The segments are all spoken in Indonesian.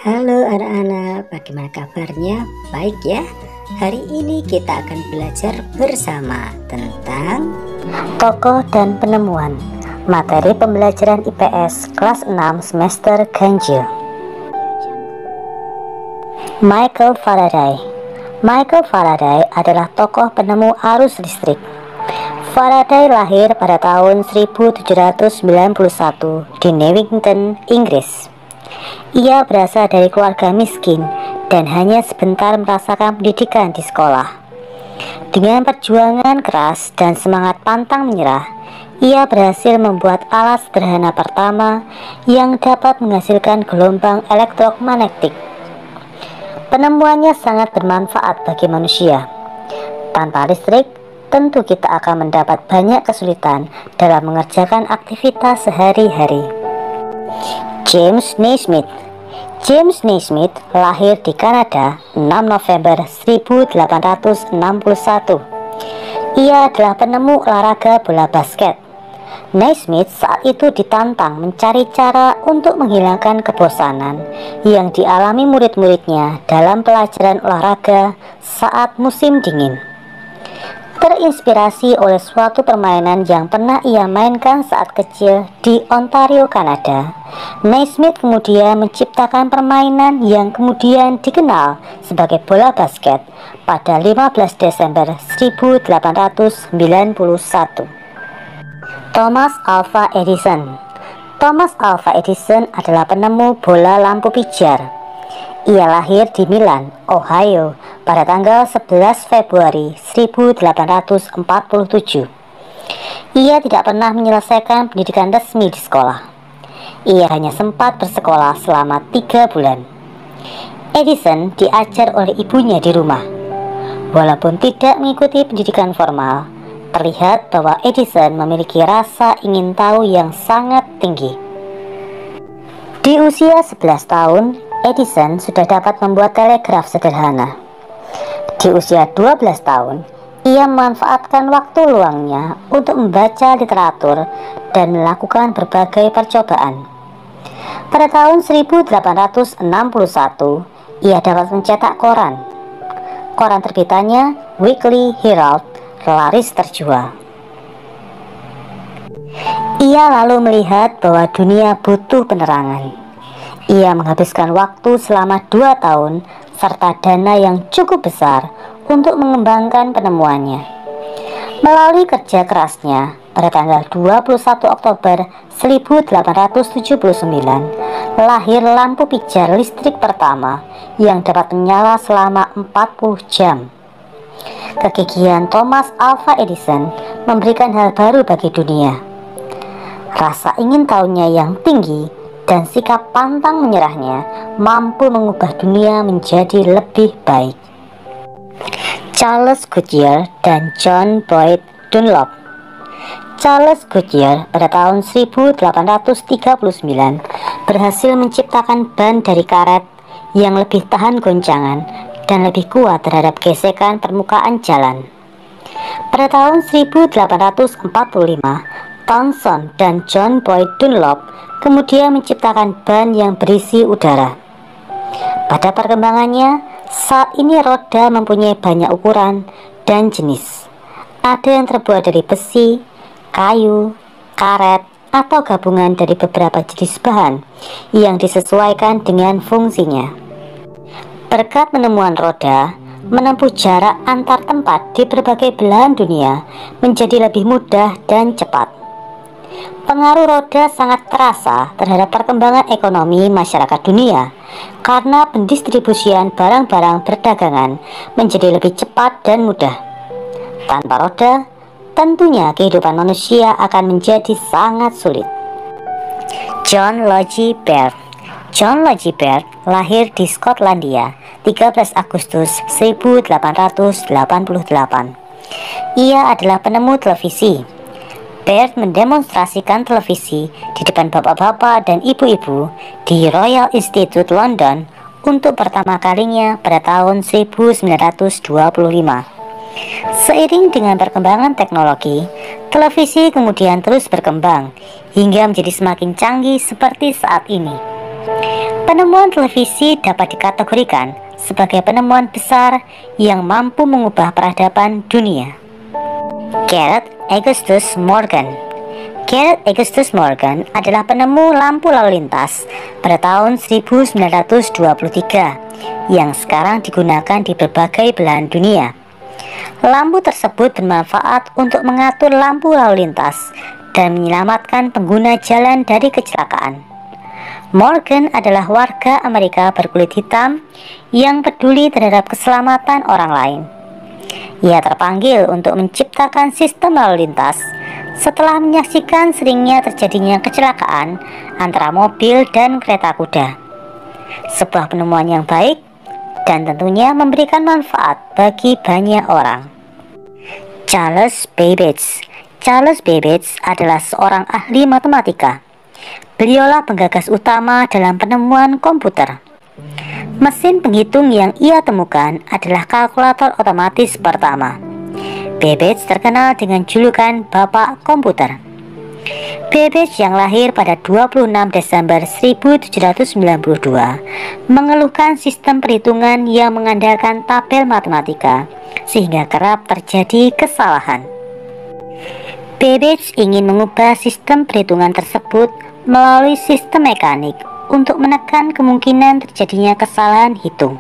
Halo anak-anak, bagaimana kabarnya? Baik ya? Hari ini kita akan belajar bersama tentang tokoh dan penemuan. Materi pembelajaran IPS kelas 6 semester ganjil. Michael Faraday. Michael Faraday adalah tokoh penemu arus listrik. Faraday lahir pada tahun 1791 di Newington, Inggris. Ia berasal dari keluarga miskin dan hanya sebentar merasakan pendidikan di sekolah. Dengan perjuangan keras dan semangat pantang menyerah, ia berhasil membuat alat sederhana pertama yang dapat menghasilkan gelombang elektromagnetik. Penemuannya sangat bermanfaat bagi manusia. Tanpa listrik, tentu kita akan mendapat banyak kesulitan dalam mengerjakan aktivitas sehari-hari. James Naismith. James Naismith lahir di Kanada 6 November 1861. Ia adalah penemu olahraga bola basket. Naismith saat itu ditantang mencari cara untuk menghilangkan kebosanan yang dialami murid-muridnya dalam pelajaran olahraga saat musim dingin. Terinspirasi oleh suatu permainan yang pernah ia mainkan saat kecil di Ontario, Kanada, Naismith kemudian menciptakan permainan yang kemudian dikenal sebagai bola basket pada 15 Desember 1891. Thomas Alva Edison. Thomas Alva Edison adalah penemu bola lampu pijar. Ia lahir di Milan, Ohio pada tanggal 11 Februari 1847. Ia tidak pernah menyelesaikan pendidikan resmi di sekolah. Ia hanya sempat bersekolah selama 3 bulan. Edison diajar oleh ibunya di rumah. Walaupun tidak mengikuti pendidikan formal, terlihat bahwa Edison memiliki rasa ingin tahu yang sangat tinggi. Di usia 11 tahun, Edison sudah dapat membuat telegraf sederhana. Di usia 12 tahun, ia memanfaatkan waktu luangnya untuk membaca literatur dan melakukan berbagai percobaan. Pada tahun 1861, ia dapat mencetak koran. Koran terbitannya, Weekly Herald, laris terjual. Ia lalu melihat bahwa dunia butuh penerangan. Ia menghabiskan waktu selama 2 tahun serta dana yang cukup besar untuk mengembangkan penemuannya. Melalui kerja kerasnya, pada tanggal 21 Oktober 1879, lahir lampu pijar listrik pertama yang dapat menyala selama 40 jam. Kegigihan Thomas Alva Edison memberikan hal baru bagi dunia. Rasa ingin tahunya yang tinggi dan sikap pantang menyerahnya mampu mengubah dunia menjadi lebih baik. Charles Goodyear dan John Boyd Dunlop. Charles Goodyear pada tahun 1839 berhasil menciptakan ban dari karet yang lebih tahan goncangan dan lebih kuat terhadap gesekan permukaan jalan. Pada tahun 1845, Thomson dan John Boyd Dunlop kemudian menciptakan ban yang berisi udara. Pada perkembangannya, saat ini roda mempunyai banyak ukuran dan jenis. Ada yang terbuat dari besi, kayu, karet, atau gabungan dari beberapa jenis bahan yang disesuaikan dengan fungsinya. Berkat penemuan roda, menempuh jarak antar tempat di berbagai belahan dunia menjadi lebih mudah dan cepat. Pengaruh roda sangat terasa terhadap perkembangan ekonomi masyarakat dunia karena pendistribusian barang-barang perdagangan menjadi lebih cepat dan mudah. Tanpa roda, tentunya kehidupan manusia akan menjadi sangat sulit. John Logie Baird. John Logie Baird lahir di Skotlandia 13 Agustus 1888. Ia adalah penemu televisi. Baird mendemonstrasikan televisi di depan bapak-bapak dan ibu-ibu di Royal Institute London untuk pertama kalinya pada tahun 1925. Seiring dengan perkembangan teknologi, televisi kemudian terus berkembang hingga menjadi semakin canggih seperti saat ini. Penemuan televisi dapat dikategorikan sebagai penemuan besar yang mampu mengubah peradaban dunia. Gareth Augustus Morgan. Gareth Augustus Morgan adalah penemu lampu lalu lintas pada tahun 1923 yang sekarang digunakan di berbagai belahan dunia. Lampu tersebut bermanfaat untuk mengatur lampu lalu lintas dan menyelamatkan pengguna jalan dari kecelakaan. Morgan adalah warga Amerika berkulit hitam yang peduli terhadap keselamatan orang lain. Ia terpanggil untuk menciptakan sistem lalu lintas setelah menyaksikan seringnya terjadinya kecelakaan antara mobil dan kereta kuda. Sebuah penemuan yang baik dan tentunya memberikan manfaat bagi banyak orang. Charles Babbage. Charles Babbage adalah seorang ahli matematika. Beliaulah penggagas utama dalam penemuan komputer. Mesin penghitung yang ia temukan adalah kalkulator otomatis pertama. Babbage terkenal dengan julukan Bapak Komputer. Babbage yang lahir pada 26 Desember 1792 mengeluhkan sistem perhitungan yang mengandalkan tabel matematika sehingga kerap terjadi kesalahan. Babbage ingin mengubah sistem perhitungan tersebut melalui sistem mekanik untuk menekan kemungkinan terjadinya kesalahan hitung.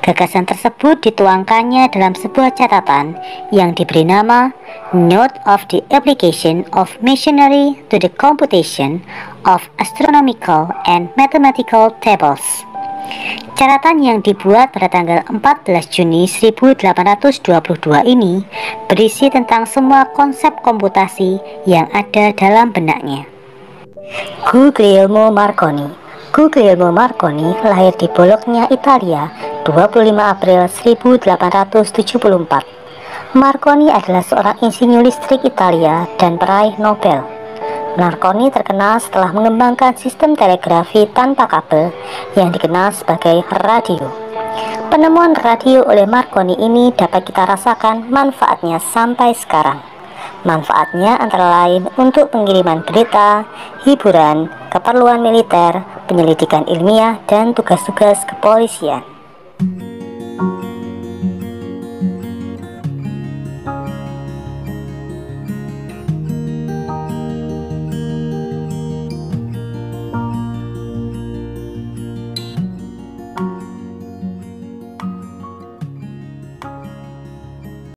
Gagasan tersebut dituangkannya dalam sebuah catatan yang diberi nama Note of the Application of Machinery to the Computation of Astronomical and Mathematical Tables. Catatan yang dibuat pada tanggal 14 Juni 1822 ini berisi tentang semua konsep komputasi yang ada dalam benaknya. Guglielmo Marconi. Guglielmo Marconi lahir di Bologna, Italia, 25 April 1874. Marconi adalah seorang insinyur listrik Italia dan peraih Nobel. Marconi terkenal setelah mengembangkan sistem telegrafi tanpa kabel yang dikenal sebagai radio. Penemuan radio oleh Marconi ini dapat kita rasakan manfaatnya sampai sekarang. Manfaatnya antara lain untuk pengiriman berita, hiburan, keperluan militer, penyelidikan ilmiah, dan tugas-tugas kepolisian.